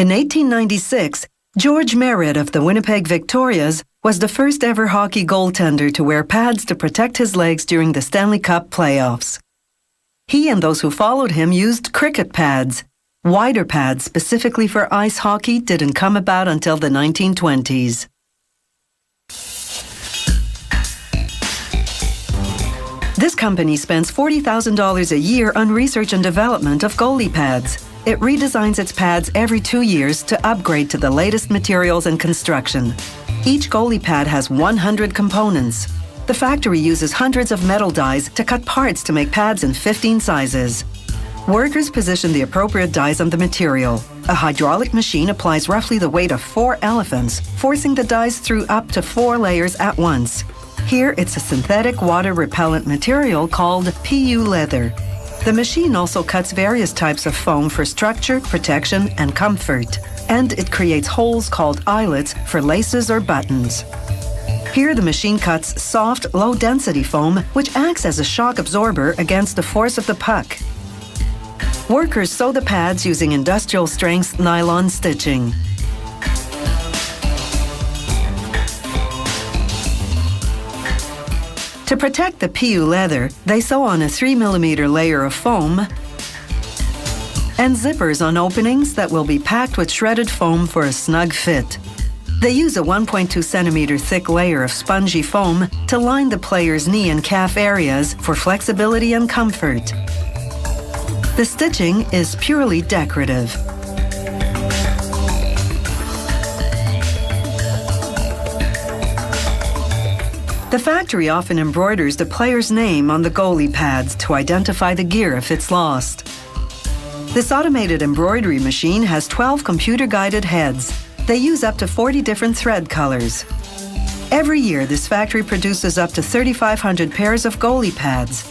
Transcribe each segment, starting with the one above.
In 1896, George Merritt of the Winnipeg Victorias was the first ever hockey goaltender to wear pads to protect his legs during the Stanley Cup playoffs. He and those who followed him used cricket pads. Wider pads specifically for ice hockey didn't come about until the 1920s. This company spends $40,000 a year on research and development of goalie pads. It redesigns its pads every 2 years to upgrade to the latest materials and construction. Each goalie pad has 100 components. The factory uses hundreds of metal dies to cut parts to make pads in 15 sizes. Workers position the appropriate dies on the material. A hydraulic machine applies roughly the weight of 4 elephants, forcing the dies through up to 4 layers at once. Here, it's a synthetic water-repellent material called PU leather. The machine also cuts various types of foam for structure, protection, and comfort. And it creates holes called eyelets for laces or buttons. Here, the machine cuts soft, low-density foam, which acts as a shock absorber against the force of the puck. Workers sew the pads using industrial-strength nylon stitching. To protect the PU leather, they sew on a 3mm layer of foam and zippers on openings that will be packed with shredded foam for a snug fit. They use a 1.2 centimeter thick layer of spongy foam to line the player's knee and calf areas for flexibility and comfort. The stitching is purely decorative. The factory often embroiders the player's name on the goalie pads to identify the gear if it's lost. This automated embroidery machine has 12 computer-guided heads. They use up to 40 different thread colors. Every year, this factory produces up to 3,500 pairs of goalie pads.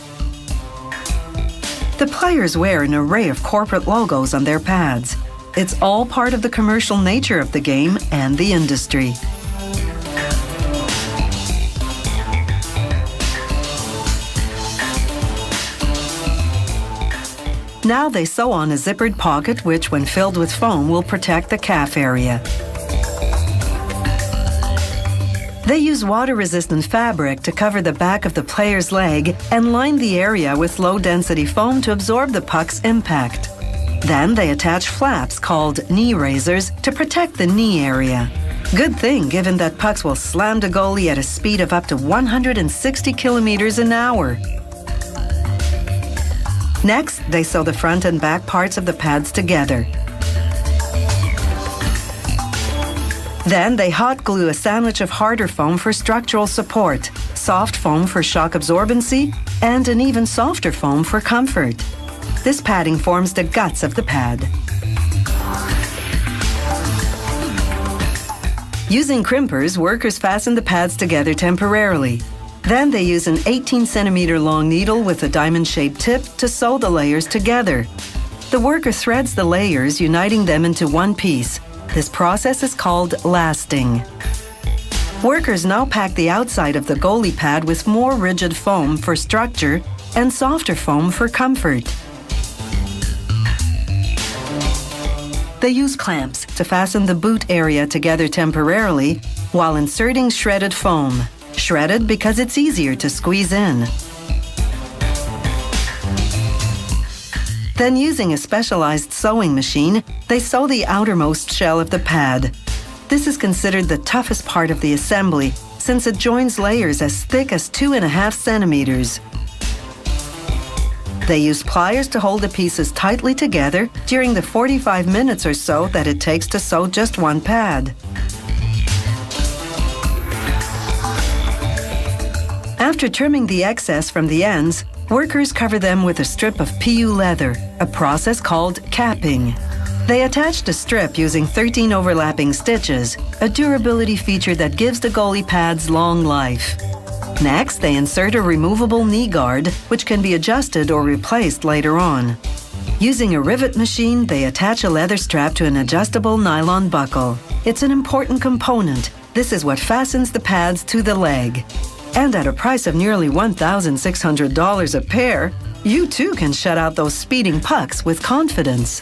The players wear an array of corporate logos on their pads. It's all part of the commercial nature of the game and the industry. Now they sew on a zippered pocket which, when filled with foam, will protect the calf area. They use water-resistant fabric to cover the back of the player's leg and line the area with low-density foam to absorb the puck's impact. Then they attach flaps called knee raisers to protect the knee area. Good thing, given that pucks will slam the goalie at a speed of up to 160 kilometers an hour. Next, they sew the front and back parts of the pads together. Then they hot glue a sandwich of harder foam for structural support, soft foam for shock absorbency, and an even softer foam for comfort. This padding forms the guts of the pad. Using crimpers, workers fasten the pads together temporarily. Then they use an 18-centimeter long needle with a diamond-shaped tip to sew the layers together. The worker threads the layers, uniting them into one piece. This process is called lasting. Workers now pack the outside of the goalie pad with more rigid foam for structure and softer foam for comfort. They use clamps to fasten the boot area together temporarily while inserting shredded foam. Shredded because it's easier to squeeze in. Then, using a specialized sewing machine, they sew the outermost shell of the pad. This is considered the toughest part of the assembly since it joins layers as thick as 2.5 centimeters. They use pliers to hold the pieces tightly together during the 45 minutes or so that it takes to sew just one pad. After trimming the excess from the ends, workers cover them with a strip of PU leather, a process called capping. They attach the strip using 13 overlapping stitches, a durability feature that gives the goalie pads long life. Next, they insert a removable knee guard, which can be adjusted or replaced later on. Using a rivet machine, they attach a leather strap to an adjustable nylon buckle. It's an important component. This is what fastens the pads to the leg. And at a price of nearly $1,600 a pair, you too can shut out those speeding pucks with confidence.